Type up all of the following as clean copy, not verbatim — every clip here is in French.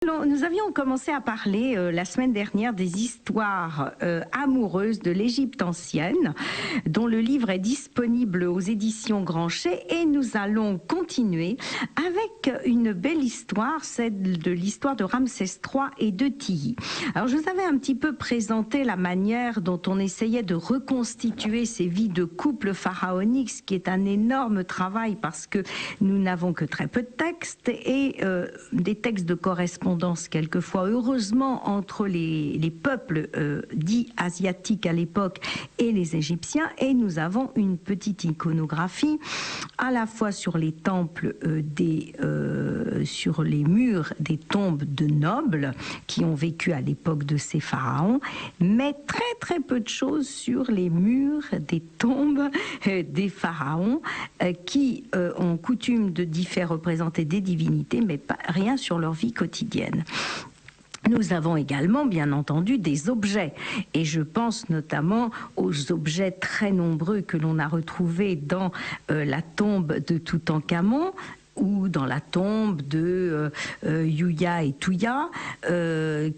Nous avions commencé à parler la semaine dernière des histoires amoureuses de l'Égypte ancienne, dont le livre est disponible aux éditions Granchet, et nous allons continuer avec une belle histoire, celle de l'histoire de Ramsès III et de Tilly. Alors je vous avais un petit peu présenté la manière dont on essayait de reconstituer ces vies de couple pharaoniques, ce qui est un énorme travail parce que nous n'avons que très peu de textes et des textes de correspondance quelquefois, heureusement, entre les peuples dits asiatiques à l'époque et les Égyptiens, et nous avons une petite iconographie à la fois sur les temples sur les murs des tombes de nobles qui ont vécu à l'époque de ces pharaons, mais très peu de choses sur les murs des tombes des pharaons qui ont coutume d'y faire représenter des divinités, mais rien sur leur vie quotidienne. Nous avons également, bien entendu, des objets. Et je pense notamment aux objets très nombreux que l'on a retrouvés dans la tombe de Toutankhamon, ou dans la tombe de Yuya et Tuya,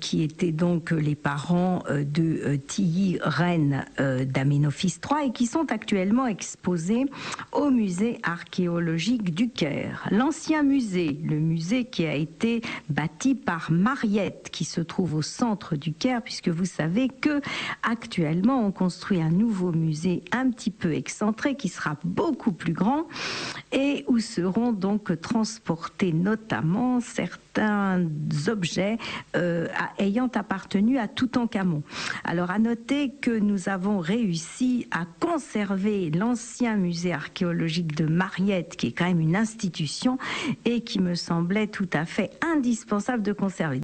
qui étaient donc les parents de Tilly, reine d'Amenophis III, et qui sont actuellement exposés au musée archéologique du Caire. L'ancien musée, le musée qui a été bâti par Mariette, qui se trouve au centre du Caire, puisque vous savez que actuellement on construit un nouveau musée un petit peu excentré, qui sera beaucoup plus grand, et où seront donc transporter notamment certains objets ayant appartenu à Toutankhamon. Alors à noter que nous avons réussi à conserver l'ancien musée archéologique de Mariette, qui est quand même une institution et qui me semblait tout à fait indispensable de conserver.